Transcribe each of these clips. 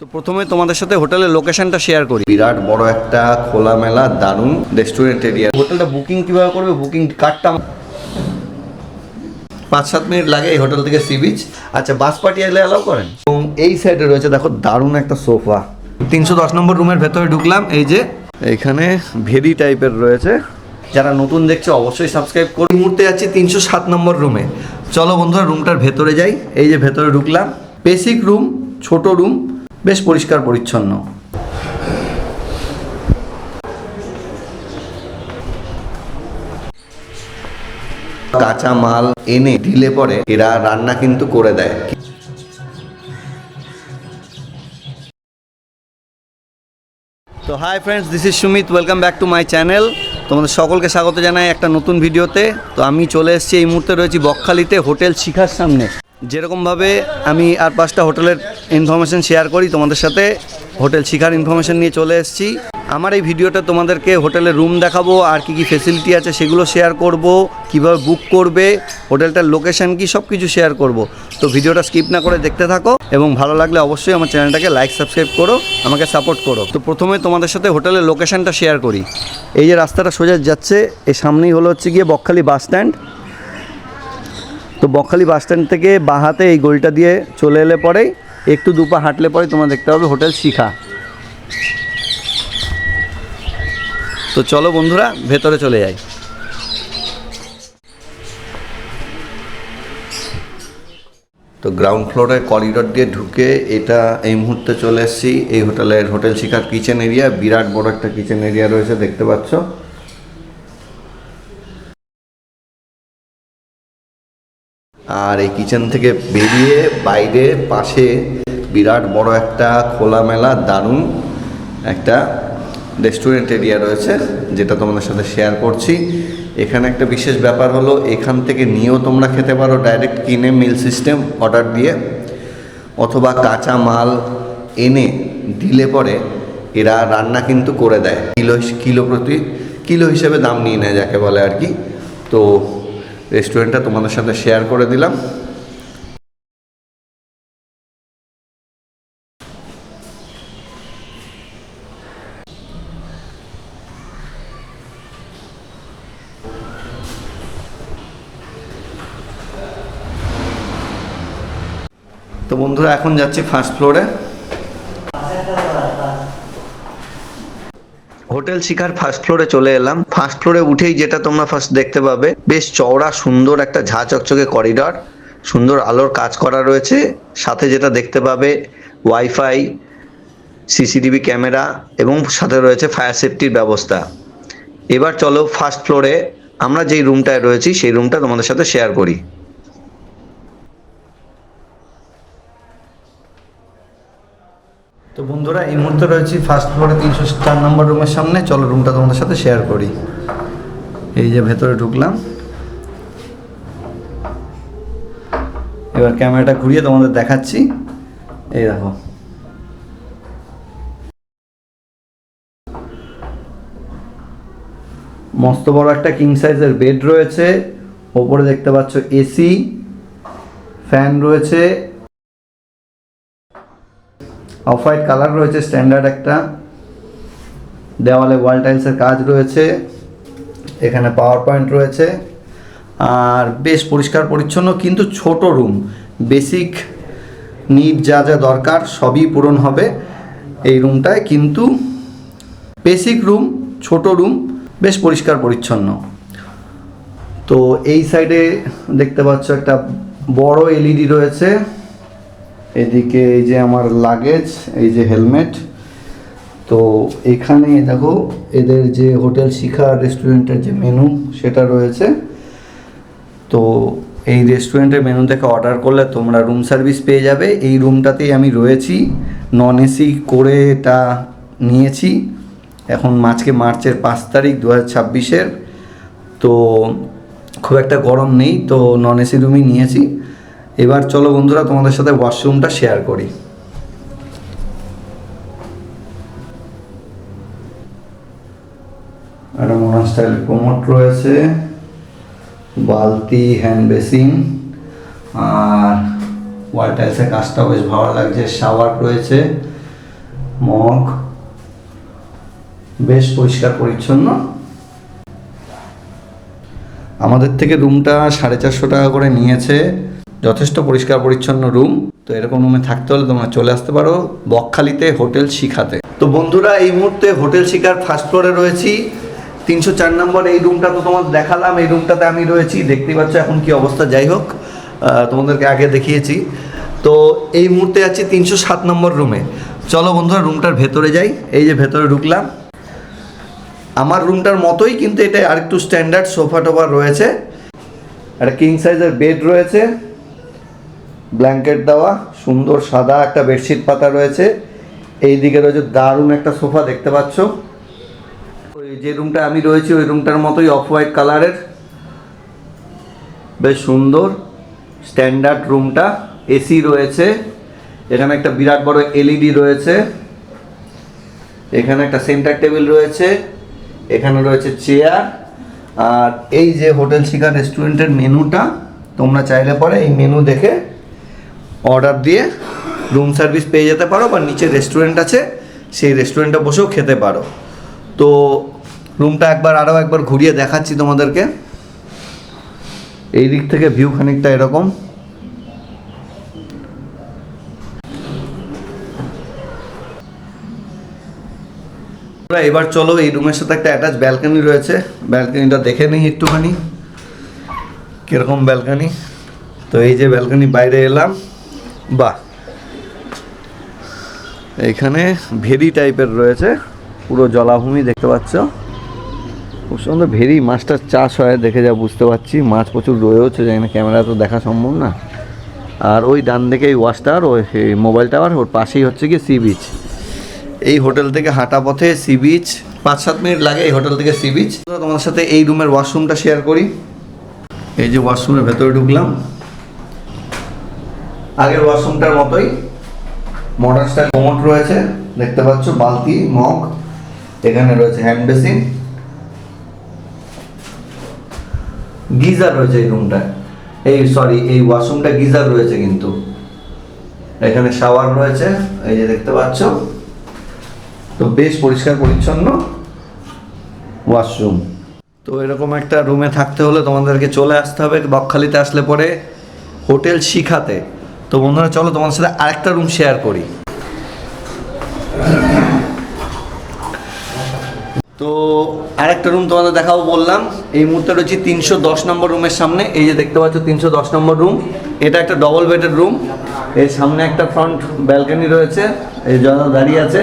তো প্রথমে তোমাদের সাথে হোটেলের লোকেশনটা শেয়ার করি। বিরাট বড় একটা খোলামেলা দারুণ রেস্টুরেন্ট এরিয়া। হোটেলটা বুকিং কিভাবে করবে, বুকিং কার্ডটা 5-7 মিনিট লাগে এই হোটেল থেকে সি বিচ। আচ্ছা, বাস পার্টি এলে অ্যালাউ করেন? এবং এই সাইডে রয়েছে দেখো দারুণ একটা সোফা। 310 নম্বর রুমের ভেতরে ঢুকলাম। এই যে এখানে ভেরি টাইপের রয়েছে। যারা নতুন দেখছে অবশ্যই সাবস্ক্রাইব করুন। এই মুহূর্তে যাচ্ছি 307 নম্বর রুমে। চলো বন্ধুরা রুমটার ভেতরে যাই। এই যে ভেতরে ঢুকলাম, বেসিক রুম, ছোট রুম, বেশ পরিষ্কার পরিচ্ছন্ন। কাঁচা মাল এনে দিলে পরে এরা রান্না কিন্তু করে দেয়। তো hi friends, this is Sumit, welcome back to my channel. তোমাদের সকলকে স্বাগত জানাই একটা নতুন ভিডিওতে। তো আমি চলে এসেছি, এই মুহূর্তে রয়েছি বকখালিতে হোটেল শিখার সামনে। যেরকমভাবে আমি আর 5টা হোটেলের ইনফরমেশন শেয়ার করি তোমাদের সাথে, হোটেল শিখার ইনফরমেশন নিয়ে চলে এসেছি। আমার এই ভিডিওটা তোমাদেরকে হোটেলের রুম দেখাবো, আর কি কি ফেসিলিটি আছে সেগুলো শেয়ার করব, কিভাবে বুক করবে, হোটেলটার লোকেশন কি, সব কিছু শেয়ার করব। তো ভিডিওটা স্কিপ না করে দেখতে থাকো, এবং ভালো লাগলে অবশ্যই আমার চ্যানেলটাকে লাইক সাবস্ক্রাইব করো, আমাকে সাপোর্ট করো। তো প্রথমে তোমাদের সাথে হোটেলের লোকেশনটা শেয়ার করি। এই যে রাস্তাটা সোজা যাচ্ছে, এর সামনেই হচ্ছে গিয়ে বকখালি বাস স্ট্যান্ড। তো বকখালি বাস স্ট্যান্ড থেকে বাঁ হাতে এই গলিটা দিয়ে চলে এলে পরেই একটু দুপা হাঁটলে পরেই তোমরা দেখতে পাবে হোটেল শিখা। তো চলো বন্ধুরা ভেতরে চলে যাই। তো গ্রাউন্ড ফ্লোরের করিডোর দিয়ে ঢুকে এটা এই মুহূর্তে চলে এসেছি এই হোটেল শিখার কিচেন এরিয়া। বিরাট বড় একটা কিচেন এরিয়া রয়েছে, দেখতে পাচ্ছ। আর এই কিচেন থেকে বেরিয়ে বাইরে পাশে বিরাট বড় একটা খোলামেলা দারুণ একটা রেস্টুরেন্ট এরিয়া রয়েছে, যেটা তোমাদের সাথে শেয়ার করছি। এখানে একটা বিশেষ ব্যাপার হলো, এখান থেকে নিয়েও তোমরা খেতে পারো ডাইরেক্ট কিনে, মিল সিস্টেম অর্ডার দিয়ে, অথবা কাঁচা মাল এনে দিলে পরে এরা রান্না কিন্তু করে দেয়। কিলো হিসেবে দাম নিয়ে নেয়, যাকে বলে আর কি। তো রেস্টুরেন্টটা তোমাদের সাথে শেয়ার করে দিলাম। তো বন্ধুরা এখন যাচ্ছি ফার্স্ট ফ্লোরে। হোটেল শিখার ফার্স্ট ফ্লোরে চলে এলাম। ফার্স্ট ফ্লোরে উঠেই যেটা তোমরা ফার্স্ট দেখতে পাবে, বেশ চওড়া সুন্দর একটা ঝাঁ চকচকে করিডর, সুন্দর আলোর কাজ করা রয়েছে। সাথে যেটা দেখতে পাবে ওয়াইফাই, সিসিটিভি ক্যামেরা, এবং সাথে রয়েছে ফায়ার সেফটির ব্যবস্থা। এবার চলো ফার্স্ট ফ্লোরে আমরা যেই রুমটায় রয়েছি সেই রুমটা তোমাদের সাথে শেয়ার করি। তো বন্ধুরা এই মুহূর্তে রয়েছি ফার্স্ট ফ্লোরে 304 নম্বর রুমের সামনে। চলো রুমটা তোমাদের সাথে শেয়ার করি। এই যে ভেতরে ঢুকলাম, এবার ক্যামেরাটা ঘুরিয়ে তোমাদের দেখাচ্ছি। এই দেখো, মস্ত বড় একটা কিং সাইজের বেড রয়েছে। ওপরে দেখতে পাচ্ছ এসি, ফ্যান রয়েছে, অফ হোয়াইট কালার রয়েছে, স্ট্যান্ডার্ড একটা। দেওয়ালে ওয়াল টাইলসের কাজ রয়েছে, এখানে পাওয়ার পয়েন্ট রয়েছে, আর বেশ পরিষ্কার পরিচ্ছন্ন। কিন্তু ছোট রুম, বেসিক নিড যা যা দরকার সবই পূরণ হবে এই রুমটায়। কিন্তু বেসিক রুম, ছোট রুম, বেশ পরিষ্কার পরিচ্ছন্ন। তো এই সাইডে দেখতে পাচ্ছ একটা বড় এলইডি রয়েছে। এদিকে এই যে আমার লাগেজ, এই যে হেলমেট। তো এখানে দেখো এদের যে হোটেল শিখা রেস্টুরেন্টের যে মেনু সেটা রয়েছে। তো এই রেস্টুরেন্টের মেনু থেকে অর্ডার করলে তোমরা রুম সার্ভিস পেয়ে যাবে। এই রুমটাতেই আমি রয়েছি, নন এসি করে এটা নিয়েছি। এখন মার্চের 5 তারিখ 2026। তো খুব একটা গরম নেই, তো নন এসি রুমই নিয়েছি। এবার চলো বন্ধুরা তোমাদের সাথে ওয়াশরুমটা শেয়ার করি। একটা মডার্ন স্টাইল কোমোড রয়েছে, বালতি, হ্যান্ড বেসিন, আর ওয়াল টাইলসের কাজটাও বেশ ভালো লাগছে। শাওয়ার রয়েছে, মগ, বেশ পরিষ্কার পরিচ্ছন্ন। আমাদের থেকে রুমটা 450 টাকা করে নিয়েছে, যথেষ্ট পরিষ্কার পরিচ্ছন্ন রুম। তো এরকম রুমে থাকতে হলে তোমরা চলে আসতে পারো বকখালিতে হোটেল শিখাতে। তো বন্ধুরা, এই মুহূর্তে হোটেল শিখার ফার্স্ট ফ্লোরে রয়েছি, 304 নম্বর। এই রুমটা তো তোমাদের দেখালাম, এই রুমটাতে আমি রয়েছি, দেখতেই পাচ্ছ এখন কি অবস্থা। যাই হোক, তোমাদেরকে আগে দেখিয়েছি। তো এই মুহূর্তে আছি 307 নম্বর রুমে। চলো বন্ধুরা, রুমটার ভেতরে যাই। এই যে ভেতরে ঢুকলাম, আমার রুমটার মতোই, কিন্তু এটা আরেকটু স্ট্যান্ডার্ড। সোফা টোফা রয়েছে, একটা কিং সাইজের বেড রয়েছে, ব্ল্যাঙ্কেট দেওয়া, সুন্দর সাদা একটা বেডশিট পাতা রয়েছে। এই দিকে রয়েছে দারুণ একটা সোফা, দেখতে পাচ্ছ। ওই যে রুমটা আমি রয়েছি ওই রুমটার মতোই, অফ হোয়াইট কালারের, বেশ সুন্দর স্ট্যান্ডার্ড রুমটা। এসি রয়েছে, এখানে একটা বিরাট বড় এলইডি রয়েছে, এখানে একটা সেন্টার টেবিল রয়েছে, এখানে রয়েছে চেয়ার। আর এই যে হোটেল শিখা রেস্টুরেন্টের মেনুটা, তোমরা চাইলে পরে এই মেনু দেখে অর্ডার দিয়ে রুম সার্ভিস পেয়ে যেতে পারো, বা নিচে রেস্টুরেন্ট আছে সেই রেস্টুরেন্টে বসেও খেতে পারো। তো রুমটা আরও একবার ঘুরিয়ে দেখাচ্ছি তোমাদেরকে। এই দিক থেকে ভিউ খানিকটা এরকম। এবার চলো, এই রুমের সাথে একটা অ্যাটাচ ব্যালকনি রয়েছে, ব্যালকনিটা দেখে নিই একটুখানি কিরকম ব্যালকনি। তো এই যে ব্যালকনি, বাইরে এলাম, বাহ, এখানে ভেরি টাইপের রয়েছে, পুরো জলাভূমি দেখতে পাচ্ছ, খুব সুন্দর। ভেরি মাছটার চাষ হয় দেখে যা বুঝতে পারছি, মাছ প্রচুর রয়েছে, জানি না ক্যামেরা তো দেখা সম্ভব না। আর ওই ডান দিকে এই ওয়াচ টাওয়ার, ওই মোবাইল টাওয়ার, ওর পাশেই হচ্ছে কি সি বিচ। এই হোটেল থেকে হাঁটা পথে সি বিচ, 5-7 মিনিট লাগে এই হোটেল থেকে সি বিচ। তোমার সাথে এই রুমের ওয়াশরুমটা শেয়ার করি। এই যে ওয়াশরুমের ভেতরে ঢুকলাম, আগের ওয়াশরুমটার মতোই মডার্ন স্টাইল কোমোড রয়েছে, দেখতে পাচ্ছ, বালতি, মগ, এখানে রয়েছে হ্যান্ড বেসিন, গিজার রয়েছে এই রুমটা, এই ওয়াশরুমটা গিজার রয়েছে, কিন্তু এখানে শাওয়ার রয়েছে, এই যে দেখতে পাচ্ছ। তো বেশ পরিষ্কার পরিচ্ছন্ন ওয়াশরুম। তো এরকম একটা রুমে থাকতে হলে তোমাদেরকে চলে আসতে হবে বকখালিতে আসলে পরে হোটেল শিখাতে। তো বন্ধুরা, চলো তোমাদের সাথে আরেকটা রুম শেয়ার করি। তো আরেকটা রুম তোমাদের দেখাবো বললাম। এই মুহূর্তে রয়েছে 310 নম্বর রুমের সামনে। এই যে দেখতে পাচ্ছ 310 নম্বর রুম, এটা একটা ডবল বেডের রুম। এর সামনে একটা ফ্রন্ট ব্যালকনি রয়েছে, এই যারা দাঁড়িয়ে আছে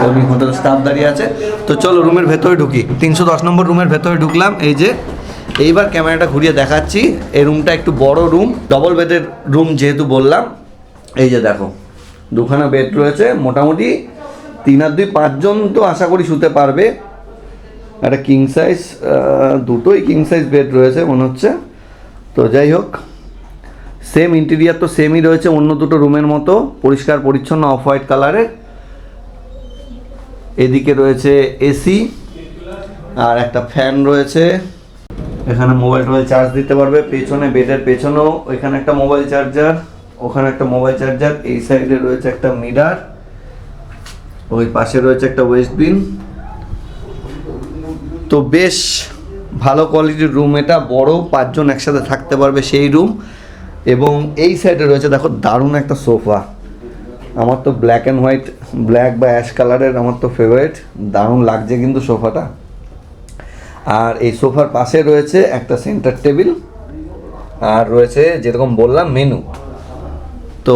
উনি হোটেল স্টাফ দাঁড়িয়ে আছে। তো চলো রুমের ভেতরে ঢুকি। 310 নম্বর রুমের ভেতরে ঢুকলাম। এই যে এইবার ক্যামেরাটা ঘুরিয়ে দেখাচ্ছি। এই রুমটা একটু বড় রুম, ডবল বেডের রুম যেহেতু বললাম। এই যে দেখো, দুখানা বেড রয়েছে, মোটামুটি 3 আর 2 5 জন তো আশা করি শুতে পারবে। একটা কিং সাইজ, দুটোই কিং সাইজ বেড রয়েছে মনে হচ্ছে। তো যাই হোক, সেম ইন্টেরিয়ার তো সেমই রয়েছে অন্য দুটো রুমের মতো, পরিষ্কার পরিচ্ছন্ন অফ হোয়াইট কালারের। এদিকে রয়েছে এসি আর একটা ফ্যান রয়েছে। এখানে মোবাইল চার্জ দিতে পারবে, পেছনে বেডের পেছনেও এখানে একটা মোবাইল চার্জার, ওখানে একটা মোবাইল চার্জার, এই সাইডে রয়েছে একটা মিরার, ওই পাশে রয়েছে একটা ওয়েস্ট বিন। তো বেশ ভালো কোয়ালিটির রুম, এটা বড়, 5 জন একসাথে থাকতে পারবে সেই রুম। এবং এই সাইডে রয়েছে দেখো দারুণ একটা সোফা। আমার তো ব্ল্যাক অ্যান্ড হোয়াইট, ব্ল্যাক বা অ্যাশ কালারের আমার তো ফেভারিট, দারুণ লাগছে কিন্তু সোফাটা। আর এই সোফার পাশে রয়েছে একটা সেন্টার টেবিল, আর রয়েছে যেরকম বললাম মেনু। তো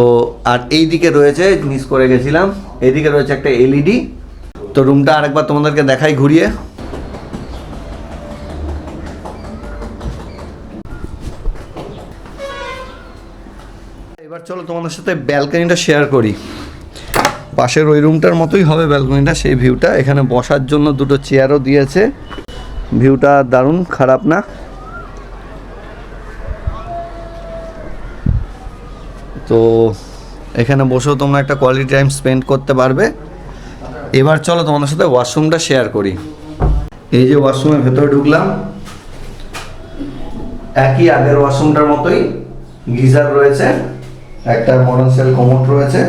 আর এই দিকে রয়েছে, মিস করে গেছিলাম, এইদিকে রয়েছে একটা এলইডি। তো রুমটা আরেকবার তোমাদেরকে দেখাই ঘুরিয়ে। এবার চলো তোমাদের সাথে ব্যালকনিটা শেয়ার করি। পাশের ওই রুমটার মতোই হবে ব্যালকনিটা, সেই ভিউটা। এখানে বসার জন্য দুটো চেয়ারও দিয়েছে, ভিউটা দারুণ, খারাপ না। তো এখানে বসেও তোমরা একটা কোয়ালিটি টাইম স্পেন্ড করতে পারবে। এবার চলো তোমাদের সাথে ওয়াশরুমটা শেয়ার করি। এই যে ওয়াশরুমের ভেতরে ঢুকলাম, একই আগের ওয়াশরুমটার মতোই, গিজার রয়েছে, একটা মডার্ন স্টাইল কমোড রয়েছে,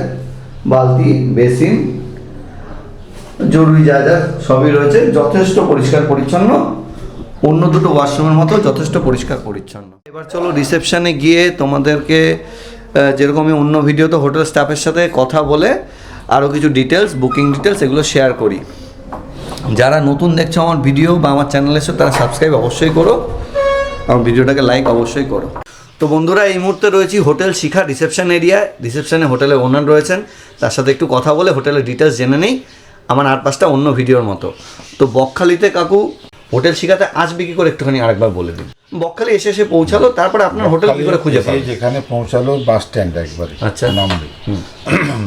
বালতি, বেসিন, জরুরি যা যা সবই রয়েছে, যথেষ্ট পরিষ্কার পরিচ্ছন্ন, অন্য দুটো ওয়াশরুমের মতো যথেষ্ট পরিষ্কার পরিচ্ছন্ন। এবার চলো রিসেপশনে গিয়ে তোমাদেরকে যেরকমই অন্য ভিডিওতে হোটেল স্টাফের সাথে কথা বলে আরও কিছু ডিটেলস, বুকিং ডিটেলস এগুলো শেয়ার করি। যারা নতুন দেখছো আমার ভিডিও বা আমার চ্যানেলের সাথে, তারা সাবস্ক্রাইব অবশ্যই করো, আমার ভিডিওটাকে লাইক অবশ্যই করো। তো বন্ধুরা, এই মুহূর্তে রয়েছি হোটেল শিখা রিসেপশন এরিয়ায়। রিসেপশনে হোটেলের ওনার রয়েছেন, তার সাথে একটু কথা বলে হোটেলের ডিটেলস জেনে নেই, আমার 8-5টা অন্য ভিডিওর মতো। তো বকখালিতে কাকু হোটেল শিখাতে আসবে কি করে একটুখানি আরেকবার বলে দিন। বকখালি এসে পৌঁছালো, তারপরে আপনার হোটেল কি করে খুঁজে পাবে? যেখানে পৌঁছালো বাস স্ট্যান্ড একবারে, আচ্ছা, নামবে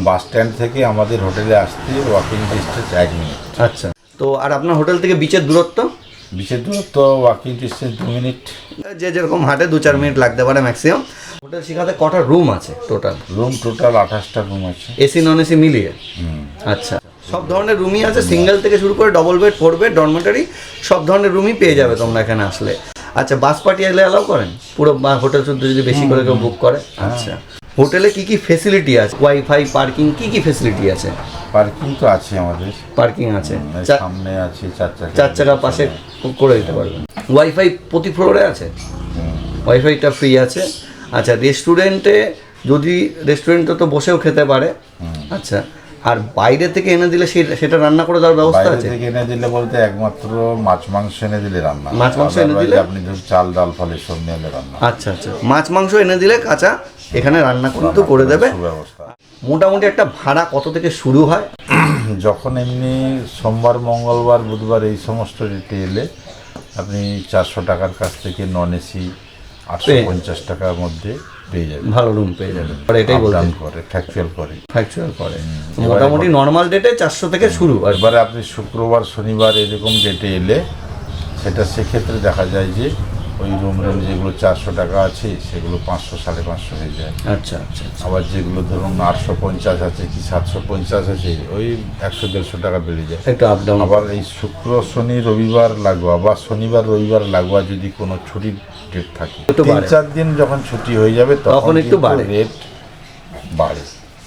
বাস স্ট্যান্ড থেকে আমাদের হোটেলে আসতে ওয়াকিং ডিস্টেন্স 1 মিনিট। আচ্ছা, তো আর আপনার হোটেল থেকে বিচের দূরত্ব? বিচের দূরত্ব ওয়াকিং ডিস্টেন্স 2 মিনিট, যে যেরকম হাঁটে 2-4 মিনিট লাগতে পারে ম্যাক্সিমাম। হোটেল শিখাতে কটা রুম আছে টোটাল? রুম টোটাল 28টা রুম আছে, এসি নন এসি মিলিয়ে। আচ্ছা, সব ধরনের রুমই আছে, সিঙ্গেল থেকে শুরু করে ডবল বেড, 4 বেড, ডরমেটরি, সব ধরনের রুমই পেয়ে যাবে তোমরা এখানে আসলে। আচ্ছা, বাস পার্টি এলে অ্যালাউ করেন পুরো হোটেল শুদ্ধ যদি বেশি করে কেউ বুক করে? আচ্ছা, হোটেলে কি কি ফেসিলিটি আছে? ওয়াইফাই, পার্কিং, কি কি ফেসিলিটি আছে? পার্কিং তো আছে আমাদের, পার্কিং আছে, সামনে আছে 4 চাকা, 4 চাকা পাশে করে দিতে পারবেন। ওয়াইফাই প্রতি ফ্লোরে আছে, ওয়াইফাইটা ফ্রি আছে। আচ্ছা, রেস্টুরেন্টে যদি রেস্টুরেন্টে তো বসেও খেতে পারে। আচ্ছা, আর বাইরে থেকে এনে দিলে সেটা রান্না করে দেওয়ার ব্যবস্থা আছে? বাইরে থেকে এনে দিলে বলতে একমাত্র মাছ মাংস এনে দিলে রান্না, মাছ মাংস এনে দিলে আপনি ধরুন চাল ডাল ফল এসব নিয়ে এলে রান্না। আচ্ছা আচ্ছা, মাছ মাংস এনে দিলে কাঁচা এখানে রান্না কিন্তু করে দেবে। সুব্যবস্থা। মোটামুটি একটা ভাড়া কত থেকে শুরু হয়? যখন এমনি সোমবার, মঙ্গলবার, বুধবার এই সমস্ত ডেটে এলে আপনি 400 টাকার কাছ থেকে নন এসি 850 টাকার মধ্যে পেয়ে যাবেন, ভালো রুম পেয়ে যাবেন। এটাই বলতে করে ফ্যাকচুয়াল করে মোটামুটি নর্মাল ডেটে 400 থেকে শুরু। এবারে আপনি শুক্রবার, শনিবার এরকম ডেটে এলে সেক্ষেত্রে দেখা যায় যে ওই রুম যেগুলো 400 টাকা আছে সেগুলো 500-550 হয়ে যায়। আচ্ছা আচ্ছা, আবার যেগুলো ধরুন 850 আছে কি 750 আছে, ওই 100-150 টাকা বেড়ে যায়, একটু আপ ডাউন। আবার এই শুক্র, শনি, রবিবার লাগোয়া বা শনিবার, রবিবার লাগোয়া যদি কোনো ছুটির ডেট থাকে, 3-4 দিন যখন ছুটি হয়ে যাবে তখন একটু রেট বাড়ে।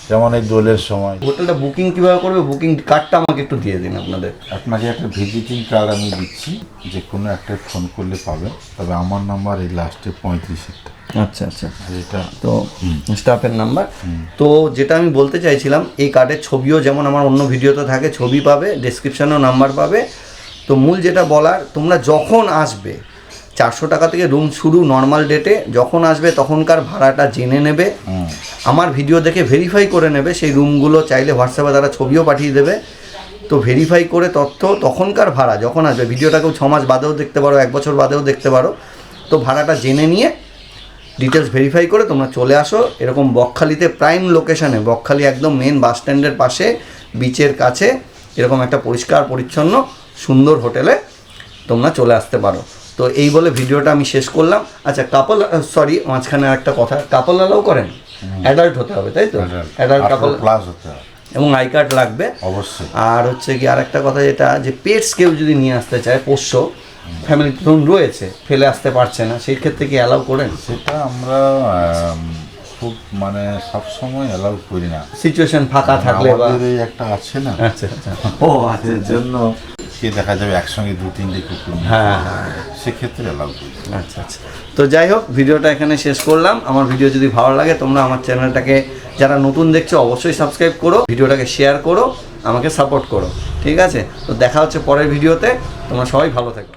যেমন এই দোলের সময়। হোটেলটা বুকিং কিভাবে করবে? বুকিং কার্ডটা আমাকে একটু দিয়ে দিন আপনাদের। আপনাকে একটা ভিজিটিং কার্ড আমি দিচ্ছি, যে কোনো একটা ফোন করলে পাবেন, তবে আমার নাম্বার এই লাস্টে 35। আচ্ছা আচ্ছা, এটা তো স্টাফের নাম্বার। তো যেটা আমি বলতে চাইছিলাম, এই কার্ডের ছবিও যেমন আমার অন্য ভিডিওতে থাকে, ছবি পাবে, ডেসক্রিপশনেও নাম্বার পাবে। তো মূল যেটা বলার, তোমরা যখন আসবে 400 টাকা থেকে রুম শুরু নর্মাল ডেটে, যখন আসবে তখনকার ভাড়াটা জেনে নেবে, আমার ভিডিও দেখে ভেরিফাই করে নেবে। সেই রুমগুলো চাইলে হোয়াটসঅ্যাপে তারা ছবিও পাঠিয়ে দেবে। তো ভেরিফাই করে তখনকার ভাড়া যখন আসবে, ভিডিওটাকেও 6 মাস বাদেও দেখতে পারো, 1 বছর বাদেও দেখতে পারো। তো ভাড়াটা জেনে নিয়ে ডিটেলস ভেরিফাই করে তোমরা চলে আসো। এরকম বকখালিতে প্রাইম লোকেশানে, বকখালি একদম মেন বাস স্ট্যান্ডের পাশে, বিচের কাছে, এরকম একটা পরিষ্কার পরিচ্ছন্ন সুন্দর হোটেলে তোমরা চলে আসতে পারো। তো এই বলে ভিডিওটা আমি শেষ করলাম। আচ্ছা, মাঝখানে একটা কথা, কাপল অ্যালাউ করেন? অ্যাডাল্ট হতে হবে, তাই তো? অ্যাডাল্ট কাপল প্লাস হতে হবে এবং আই কার্ড লাগবে অবশ্যই। আর হচ্ছে কি আরেকটা কথা, যেটা যে পেটস কেউ যদি নিয়ে আসতে চায়, পোষ্য ফ্যামিলি ধরুন রয়েছে, ফেলে আসতে পারছে না, সেই ক্ষেত্রে কি অ্যালাউ করেন? সেটা আমরা খুব সবসময় অ্যালাউ করি না, সিচুয়েশন ফাঁকা থাকলে বা একটা আছে না। আচ্ছা আচ্ছা, ও আছে, জন্য দেখা যাবে একসঙ্গে 2-3টে কুকুর, হ্যাঁ, সেক্ষেত্রে অ্যালাউ করি। আচ্ছা আচ্ছা। তো যাই হোক, ভিডিওটা এখানে শেষ করলাম। আমার ভিডিও যদি ভালো লাগে, তোমরা আমার চ্যানেলটাকে যারা নতুন দেখছো অবশ্যই সাবস্ক্রাইব করো, ভিডিওটাকে শেয়ার করো, আমাকে সাপোর্ট করো, ঠিক আছে? তো দেখা হচ্ছে পরের ভিডিওতে। তোমরা সবাই ভালো থেকো।